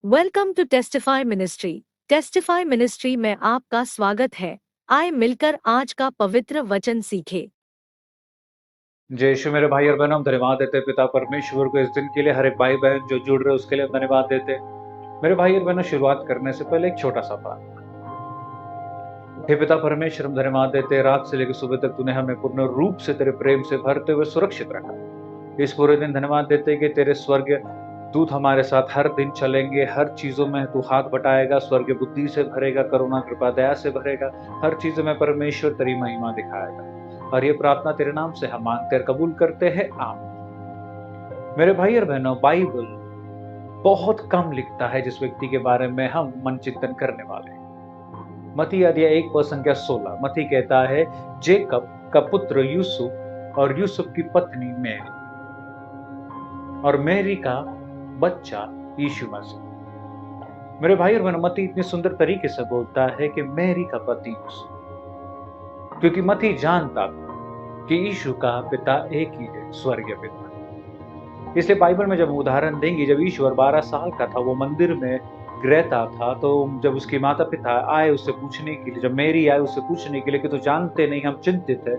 Welcome to Testify Ministry. Testify Ministry में आपका स्वागत है। आए मिलकर आज का पवित्र वचन सीखे। जय यीशु मेरे भाई और बहनों, हम धन्यवाद देते हैं पिता परमेश्वर को इस दिन के लिए। हर एक भाई बहन जो जुड़ रहे हैं उसके लिए हम धन्यवाद देते हैं। मेरे भाई और बहनों, शुरुआत करने से पहले एक छोटा सा प्रार्थना। हे पिता परमेश्वर, हम धन्यवाद देते हैं रात से लेकर सुबह तक तूने हमें पूर्ण रूप से तेरे प्रेम से भरते हुए सुरक्षित रखा। इस पूरे दिन धन्यवाद देते हैं कि तेरे स्वर्ग दूत हमारे साथ हर दिन चलेंगे। हर चीजों में तू हाथ बटाएगा, स्वर्ग बुद्धि से भरेगा, करुणा कृपा दया से भरेगा। हर चीजों में परमेश्वर तेरी महिमा दिखाएगा। और ये प्रार्थना तेरे नाम से हम मांगते और कबूल करते हैं, आमीन। मेरे भाई और बहनों, बाइबल बहुत कम लिखता है जिस व्यक्ति के बारे में हम मन चिंतन करने वाले हैं। मत्ती अध्याय 1 पद संख्या 16, मत्ती कहता है, जेकब का पुत्र यूसुफ और यूसुफ की पत्नी मैरी और मैरी का बच्चा यीशु मसीह। मेरे भाई और बहनों, मत्ती इतनी सुंदर तरीके से बोलता है कि मैरी का पति यूसुफ, क्योंकि मत्ती जानता था कि यीशु का पिता एक ही है, स्वर्गीय पिता। इसलिए बाइबल में जब उदाहरण देंगे, जब ईश्वर 12 साल का था, वो मंदिर में रहता था, तो जब उसके माता पिता आए उससे पूछने के लिए, जब मैरी आए उससे पूछने के लिए कि तो जानते नहीं, हम चिंतित है,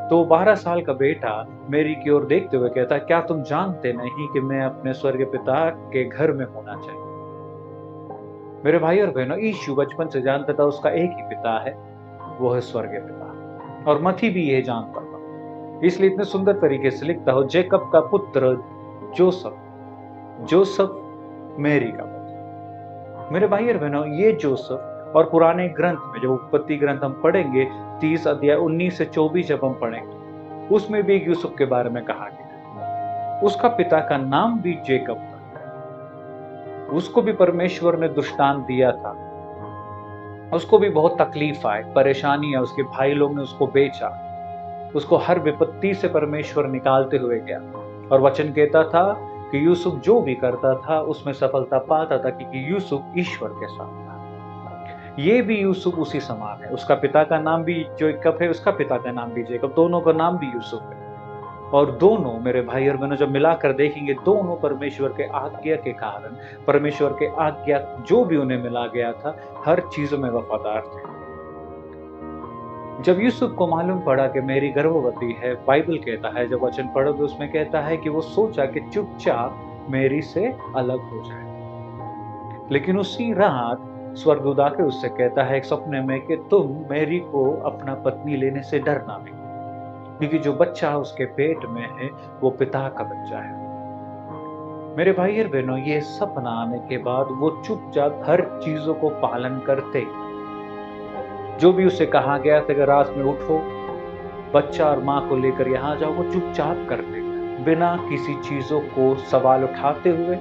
तो 12 साल का बेटा मैरी की ओर देखते हुए कहता, क्या तुम जानते नहीं कि मैं अपने स्वर्गीय पिता के घर में होना चाहिए। मेरे भाई और बहनों, यीशु बचपन से जानता था उसका एक ही पिता है, वो है स्वर्गीय पिता। और मत्ती भी यह जानता था, इसलिए इतने सुंदर तरीके से लिखता हो, जेकब का पुत्र जोसफ, जोसफ मैरी का पुत्र। मेरे भाई और बहनों, ये जोसफ और पुराने ग्रंथ में जब उत्पत्ति ग्रंथ हम पढ़ेंगे 30 अध्याय 19 से 24 जब हम पढ़ेंगे, उसमें भी यूसुफ के बारे में कहा गया। उसका पिता का नाम भी जेकब था। उसको भी परमेश्वर ने दृष्टांत दिया था, उसको भी बहुत तकलीफ आई, परेशानी है, उसके भाई लोग ने उसको बेचा, उसको हर विपत्ति से परमेश्वर निकालते हुए गया। और वचन कहता था कि यूसुफ जो भी करता था उसमें सफलता पाता था, क्योंकि यूसुफ ईश्वर के साथ था। ये भी यूसुफ उसी समान है। उसका पिता का नाम भी जेकब है, उसका पिता का नाम भी जेकब, दोनों का नाम भी यूसुफ है। और दोनों मेरे भाई और बहनों, जब मिलाकर देखेंगे, दोनों परमेश्वर के आज्ञा के कारण, परमेश्वर के आज्ञा जो भी उन्हें मिला गया था, हर चीजों में वफादार थे। जब यूसुफ को मालूम पड़ा कि मेरी गर्भवती है, बाइबल कहता है, जब वचन पढ़ोगे उसमें कहता है कि वो सोचा कि चुपचाप मेरी से अलग हो जाए। लेकिन उसी रात स्वर्गदूत आके उससे कहता है एक सपने में कि तुम मेरी को अपना पत्नी लेने से डरना नहीं, क्योंकि जो बच्चा उसके पेट में है वो पिता का बच्चा है। मेरे भाई और बहनों, ये सपना आने के बाद वो चुपचाप हर चीजों को पालन करते। जो भी उसे कहा गया था कि रात में उठो, बच्चा और माँ को लेकर यहाँ जाओ, वो चुपचाप करते, बिना किसी चीजों को सवाल उठाते हुए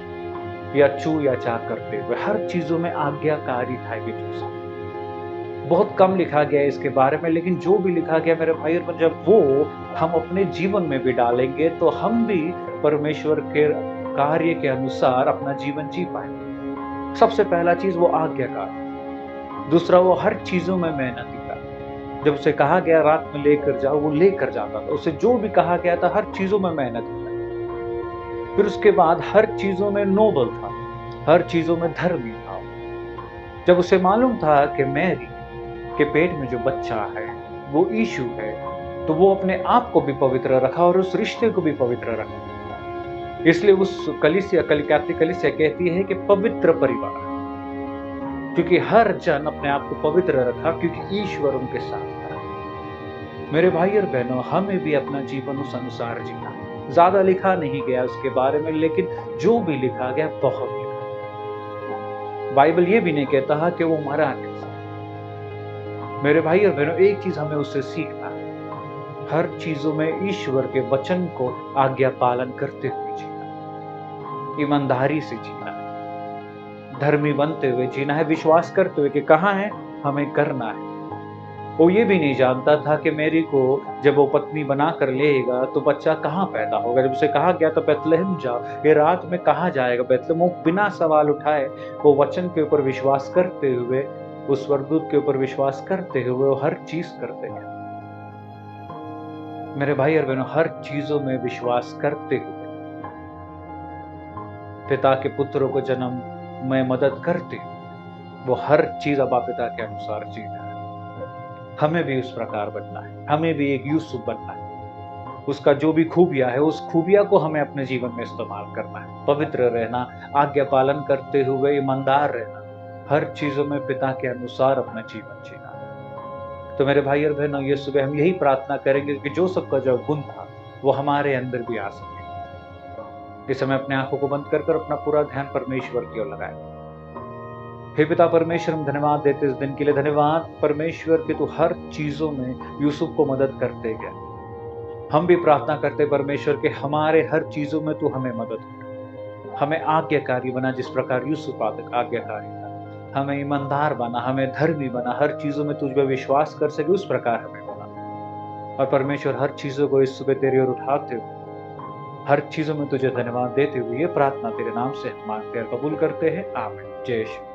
या चू या चा करते हुए। हर चीजों में आज्ञाकारी था ये जोसेफ। बहुत कम लिखा गया है इसके बारे में, लेकिन जो भी लिखा गया मेरे भाई, और जब वो हम अपने जीवन में भी डालेंगे तो हम भी परमेश्वर के कार्य के अनुसार अपना जीवन जी पाएंगे। सबसे पहला चीज वो आज्ञाकार, दूसरा वो हर चीजों में मेहनती था। जब उसे कहा गया रात में लेकर जाओ, वो लेकर जाता था। उसे जो भी कहा गया था हर चीजों में मेहनत था। फिर उसके बाद हर चीजों में नोबल था, हर चीजों में धर्मी था। जब उसे मालूम था कि मैरी के पेट में जो बच्चा है वो यीशु है, तो वो अपने आप को भी पवित्र रखा और उस रिश्ते को भी पवित्र रखा। इसलिए उस कलीसिया, कैथोलिक कलीसिया कहती है कि पवित्र परिवार, क्योंकि हर जन अपने आप को पवित्र रखा, क्योंकि ईश्वर उनके साथ था। मेरे भाई और बहनों, हमें भी अपना जीवन उस अनुसार जीना। ज्यादा लिखा नहीं गया उसके बारे में, लेकिन जो भी लिखा गया बहुत लिखा। बाइबल ये भी नहीं कहता कि वो मरा कैसा। मेरे भाई और बहनों, एक चीज हमें उससे सीखना है, हर चीजों में ईश्वर के वचन को आज्ञा पालन करते हुए जीना, ईमानदारी से जीना है, धर्मी बनते हुए जीना है, विश्वास करते हुए कि कहाँ है हमें करना है। वो ये भी नहीं जानता था कि मेरी को जब वो पत्नी बना कर लेगा तो बच्चा कहाँ पैदा होगा। जब उसे कहा गया तो बैतलहम जाओ, ये रात में कहाँ जाएगा बैतलहम, वो बिना सवाल उठाए वो वचन के ऊपर विश्वास करते हुए, उस स्वर्गदूत के ऊपर विश्वास करते हुए वो हर चीज करते हैं। मेरे भाई और बहनों, हर चीजों में विश्वास करते हुए पिता के पुत्रों को जन्म में मदद करते हुए वो हर चीज़ अब्बा पिता के अनुसार जीना है। हमें भी उस प्रकार बनना है, हमें भी एक यूसुफ बनना है। उसका जो भी खूबियाँ है, उस खूबिया को हमें अपने जीवन में इस्तेमाल करना है। पवित्र रहना, आज्ञा पालन करते हुए ईमानदार रहना, हर चीज़ों में पिता के अनुसार अपना जीवन जीना। तो मेरे भाई और बहनों, ये सुबह हम यही प्रार्थना करेंगे कि जो सबका जो गुण था, वो हमारे अंदर भी आ सके। इस समय अपने आँखों को बंद कर अपना पूरा ध्यान परमेश्वर की ओर लगाएँ। हे पिता परमेश्वर, हम धन्यवाद देते इस दिन के लिए। धन्यवाद परमेश्वर कि तू हर चीज़ों में यूसुफ को मदद करते गया। हम भी प्रार्थना करते परमेश्वर के हमारे हर चीज़ों में तू हमें मदद कर। हमें आज्ञाकारी बना जिस प्रकार यूसुफ आज्ञाकारी था। हमें ईमानदार बना, हमें धर्मी बना, हर चीज़ों में तुझ पे विश्वास कर सके उस प्रकार हमें बना। और परमेश्वर हर चीज़ों को इस सुबह तेरी ओर उठाते हुए, हर चीज़ों में तुझे धन्यवाद देते हुए ये प्रार्थना तेरे नाम से हम मांगते और कबूल करते हैं। आमीन। जय यीशु।